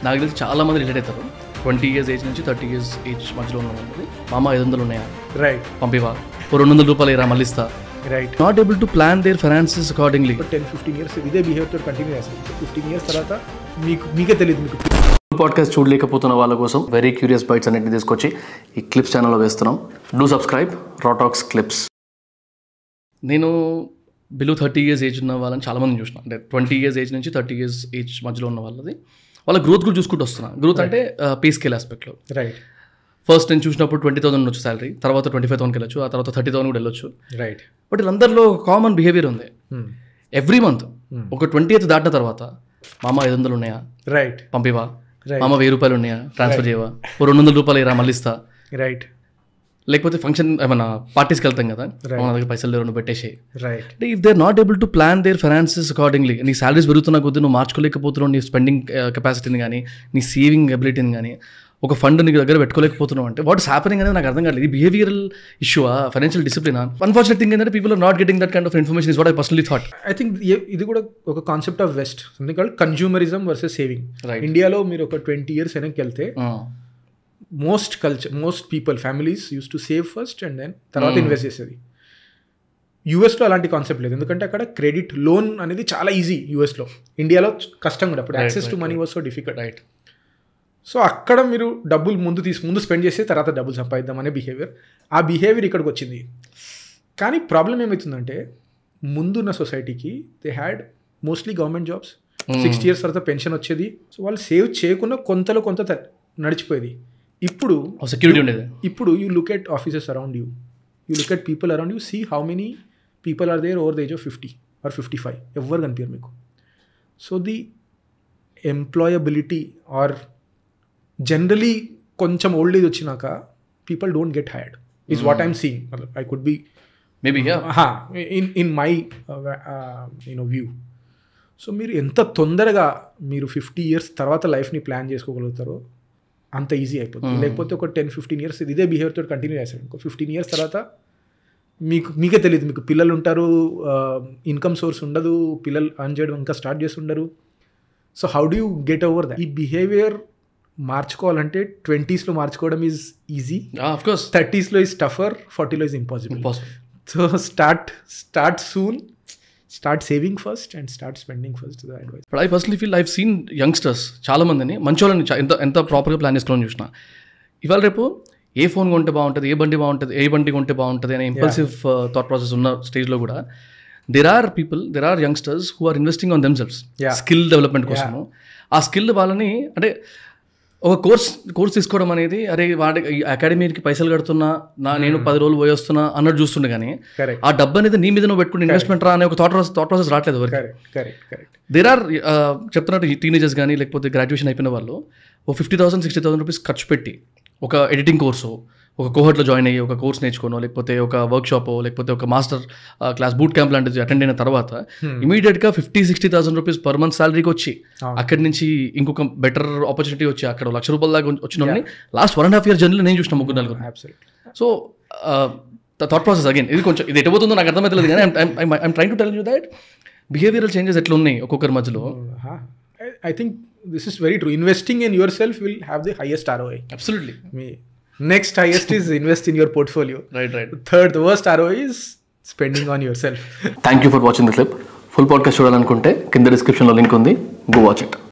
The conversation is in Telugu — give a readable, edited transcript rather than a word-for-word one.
నాకు తెలిసి చాలా మంది రిలేట్ అవుతారు. 20 years ఏజ్ నుంచి 30 years ఏజ్ మధ్యలో ఉన్న వాళ్ళది. మామ 500 ఉన్నాయా, రైట్, పంపివా, ఓ 200 రూపాయలు ఇరా మళ్ళీ ఇస్తా. Right. Not able to plan their finances accordingly. 10-15 years ఇదే బిహేవియర్తో కంటిన్యూ చేస్తారు. 15 years తర్వాత మీకే తెలియదు. మీకు పాడ్కాస్ట్ చూడలేకపోతున్న వాళ్ళ కోసం వెరీ క్యూరియస్ బైట్స్ అన్నింటిని తీసుకొచ్చి ఈ క్లిప్స్ ఛానల్లో వేస్తున్నాం. డూ సబ్స్క్రైబ్ రా టాక్స్ క్లిప్స్. నేను బిలో 30 years ఏజ్ ఉన్న వాళ్ళని చాలామంది చూసిన, అంటే 20 years ఏజ్ నుంచి 30 years ఏజ్ మధ్యలో ఉన్న వాళ్ళది. వాళ్ళ గ్రోత్ కూడా చూసుకుంటూ వస్తున్నా. గ్రోత్ అంటే పే స్కేల్ ఆస్పెక్ట్లో. రైట్. ఫస్ట్ నేను చూసినప్పుడు 20,000 ఉండొచ్చు శాలరీ, తర్వాత 25,000కి వెళ్ళొచ్చు, ఆ తర్వాత 30,000 కూడా వెళ్ళొచ్చు. రైట్. బట్ వీళ్ళందరిలో కామన్ బిహేవియర్ ఉంది. ఎవ్రీ మంత్ ఒక 20th దాటిన తర్వాత మామ 500 ఉన్నాయా, రైట్, పంపివా, మామ 1000 రూపాయలు ఉన్నాయా, ట్రాన్స్ఫర్ చేయవా, ఓ 200 రూపాయలు ఇరా మళ్ళీ ఇస్తా. రైట్. లేకపోతే ఫంక్షన్ ఏమన్నా పార్టీస్కి వెళ్తాం కదా, మన దగ్గర పైసలు లేవు నువ్వు పెట్టేసి. రైట్. అంటే if they are not able to plan their finances accordingly, నీ సాలరీస్ పెరుగుతున్నా కొద్దీ నువ్వు మార్చుకోలేకపోతున్నావు నీ స్పెండింగ్ కెపాసిటీని కానీ నీ సేవింగ్ ఎబిలిటీని కానీ, ఒక ఫండ్ నీ దగ్గర పెట్టుకోలేకపోతున్నావు అంటే వాట్స్ హ్యాపెనింగ్ అనేది నాకు అర్థం కాలేదు. ఈ బిహేవియరల్ ఇష్యూవా, ఫైనాన్షియల్ డిసిప్లిన్? అన్ఫార్చునేట్ థింగ్ ఏంటంటే people are not getting that kind of information is what I personally thought. I think ఇది కూడా ఒక concept of west, something called consumerism versus saving. ఇండియాలో మీరు ఒక 20 years వెనక్కి వెళ్తే most people families use to save first and then తర్వాత ఇన్వెస్ట్ చేసేది. యూఎస్లో అలాంటి కాన్సెప్ట్ లేదు, ఎందుకంటే అక్కడ క్రెడిట్ లోన్ అనేది చాలా ఈజీ యూఎస్లో. ఇండియాలో కష్టం కూడా, అప్పుడు access to money was so difficult. Right. So అక్కడ మీరు డబ్బులు ముందు స్పెండ్ చేసి తర్వాత డబ్బులు సంపాదిద్దాం అనే బిహేవియర్, ఆ బిహేవియర్ ఇక్కడికి వచ్చింది. కానీ ప్రాబ్లం ఏమవుతుందంటే ముందున్న సొసైటీకి they had mostly government jobs, 60 years తర్వాత పెన్షన్ వచ్చేది. సో వాళ్ళు సేవ్ చేయకుండా కొంతలో కొంత నడిచిపోయేది. ఇప్పుడు సెక్యూరిటీ ఉండేది. ఇప్పుడు you look at offices around you, you look at people around you, see how many people are there over the age of 50 or 55. ఎవరు కనిపించారు మీకు. So the employability are generally కొంచెం ఓల్డ్ ఏజ్ వచ్చినాక people don't get hired is what I'm seeing. I could be maybe in my view. So మీరు ఎంత తొందరగా మీరు 50 years తర్వాత లైఫ్ని ప్లాన్ చేసుకోగలుగుతారో అంత ఈజీ అయిపోతుంది. లేకపోతే ఒక 10-15 years ఇదే బిహేవియర్తో కంటిన్యూ చేస్తాడు, ఇంకో 15 years తర్వాత మీకే తెలియదు. మీకు పిల్లలు ఉంటారు, ఇన్కమ్ సోర్స్ ఉండదు, పిల్లలు అర్న్ చేయడం ఇంకా స్టార్ట్ చేసి ఉండరు. So how do you get over that? ఈ బిహేవియర్ మార్చుకోవాలంటే 20s లో మార్చుకోవడం ఈజ్ ఈజీ, 30s లో ఈజ్ టఫర్, 40 లో is impossible. So start soon, start saving first and start spending first. But I personally feel I've seen youngsters చాలా మందిని మంచి వాళ్ళని ఎంత ప్రాపర్గా ప్లాన్ చేసుకోవాలని చూసిన. ఇవాళ రేపు ఏ ఫోన్ కొంటే బాగుంటుంది, ఏ బండి కొంటే బాగుంటుంది అనే ఇంపల్సివ్ థాట్ ప్రాసెస్ ఉన్న స్టేజ్లో కూడా there are youngsters who are investing on themselves skill development కోసము. ఆ స్కిల్ వాళ్ళని అంటే ఒక కోర్స్ తీసుకోవడం అనేది, అరే వాడి అకాడమీకి పైసలు కడుతున్నా, నేను 10 రోజులు పోయి వస్తున్నా అన్నట్టు చూస్తుండే. కానీ ఆ డబ్బు అనేది నీ మీద నువ్వు పెట్టుకుని ఇన్వెస్ట్మెంట్ రా అనే ఒక థాట్ ప్రాసెస్ రావట్లేదు ఎవరికి. దేర్ ఆర్ చెప్తున్నట్టు టీనేజర్స్ కానీ లేకపోతే గ్రాడ్యుయేషన్ అయిపోయిన వాళ్ళు ఓ 50,000-60,000 రూపీస్ ఖర్చు పెట్టి ఒక ఎడిటింగ్ కోర్సు, ఒక కోహర్ట్లో జాయిన్ అయ్యి ఒక కోర్స్ నేర్చుకోనో, లేకపోతే ఒక వర్క్షాపో, లేకపోతే ఒక మాస్టర్ క్లాస్ బూట్ క్యాంప్ లాంటిది అటెండ్ అయిన తర్వాత ఇమీడియట్గా 50,000-60,000 రూపీస్ పర్ మంత్ శాలరీకి వచ్చి అక్కడి నుంచి ఇంకొక బెటర్ ఆపర్చునిటీ వచ్చి అక్కడ ₹1,00,000 దాకా వచ్చిన వాళ్ళని లాస్ట్ 1.5 year జర్నీలో నేను చూసిన 3-4. సో థాట్ ప్రాసెస్ అగైన్ ఇది ఎటుపోతుందో నాకు అర్థమవుతలేదు. కానీ I'm trying to tell you that behavioural changes ఎట్లా ఉన్నాయి ఒక్కొక్కరి మధ్యలో. I think this is very true. Investing in yourself will have the highest ROI. Absolutely. Next highest is invest in your portfolio. Right. Third, the worst ROI is spending on yourself. Thank you for watching the clip. Full podcast చూడాలనుకుంటే కింద డిస్క్రిప్షన్లో లింక్ ఉంది, go watch it.